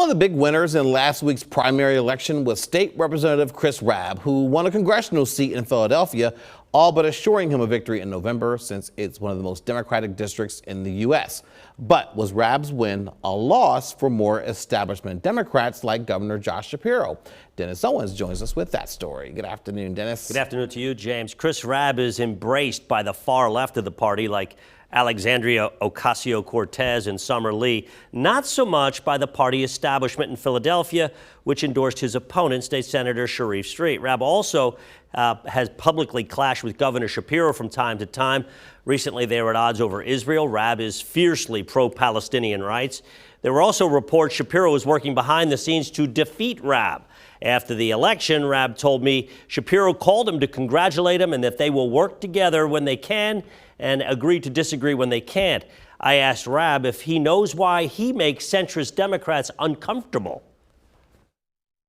One of the big winners in last week's primary election was State Representative Chris Rabb, who won a congressional seat in Philadelphia, all but assuring him a victory in November since it's one of the most Democratic districts in the U.S. But was Rabb's win a loss for more establishment Democrats like Governor Josh Shapiro? Dennis Owens joins us with that story. Good afternoon, Dennis. Good afternoon to you, James. Chris Rabb is embraced by the far left of the party, like Alexandria Ocasio-Cortez and Summer Lee, not so much by the party establishment in Philadelphia, which endorsed his opponent, State Senator Sharif Street. Rabb also has publicly clashed with Governor Shapiro from time to time. Recently, they were at odds over Israel. Rabb is fiercely pro-Palestinian rights. There were also reports Shapiro was working behind the scenes to defeat Rabb. After the election, Rabb told me Shapiro called him to congratulate him and that they will work together when they can and agree to disagree when they can't. I asked Rabb if he knows why he makes centrist Democrats uncomfortable.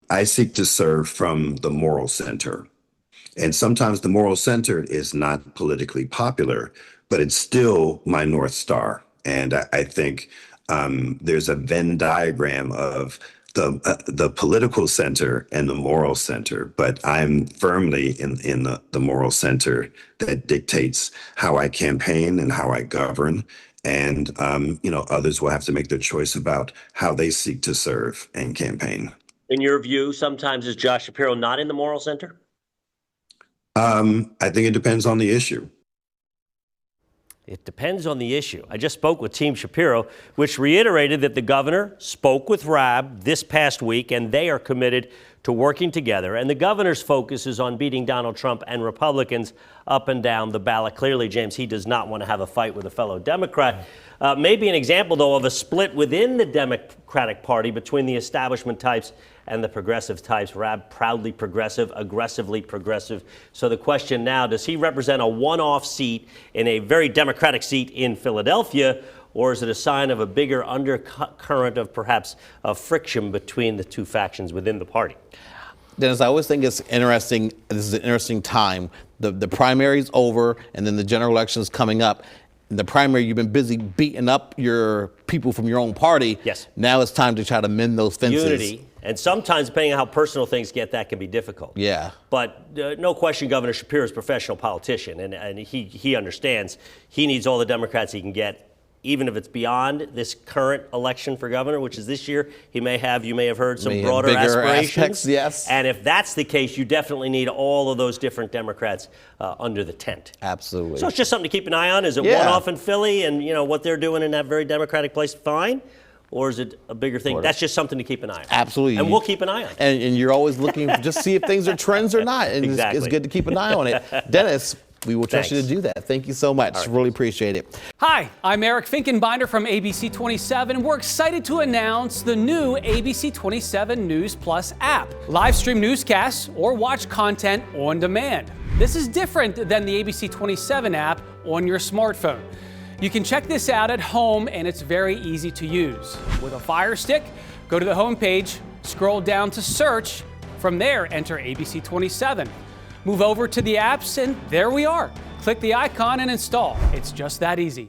I seek to serve from the moral center. And sometimes the moral center is not politically popular, but it's still my North Star. And I think there's a Venn diagram of the political center and the moral center, but I'm firmly in the moral center that dictates how I campaign and how I govern. And, others will have to make their choice about how they seek to serve and campaign. In your view, sometimes is Josh Shapiro not in the moral center? I think it depends on the issue. It depends on the issue. I just spoke with Team Shapiro, which reiterated that the governor spoke with Rabb this past week, and they are committed to working together. And the governor's focus is on beating Donald Trump and Republicans up and down the ballot. Clearly, James, he does not want to have a fight with a fellow Democrat. Maybe an example, though, of a split within the Democratic Party between the establishment types and the progressive types. Rabb, proudly progressive, aggressively progressive. So the question now, does he represent a one-off seat in a very Democratic seat in Philadelphia, or is it a sign of a bigger undercurrent of perhaps a friction between the two factions within the party? Dennis, I always think it's interesting. This is an interesting time. The primary's over, and then the general election is coming up. In the primary, you've been busy beating up your people from your own party. Yes. Now it's time to try to mend those fences. Unity. And sometimes, depending on how personal things get, that can be difficult. Yeah. But no question, Governor Shapiro is a professional politician, and he understands he needs all the Democrats he can get, even if it's beyond this current election for governor, which is this year. You may have heard some broader aspirations. Aspects, yes. And if that's the case, you definitely need all of those different Democrats under the tent. Absolutely. So it's just something to keep an eye on. Is it one-off in Philly and, what they're doing in that very Democratic place, fine? Or is it a bigger thing? That's just something to keep an eye on. Absolutely. And we'll keep an eye on it. And you're always looking to just see if things are trends or not. And exactly. It's good to keep an eye on it. Dennis, we will trust you to do that. Thank you so much. Right. Really appreciate it. Hi, I'm Eric Finkenbinder from ABC 27. We're excited to announce the new ABC 27 News Plus app. Live stream newscasts or watch content on demand. This is different than the ABC 27 app on your smartphone. You can check this out at home, and it's very easy to use. With a Fire Stick, go to the homepage, scroll down to search. From there, enter ABC 27. Move over to the apps, and there we are. Click the icon and install. It's just that easy.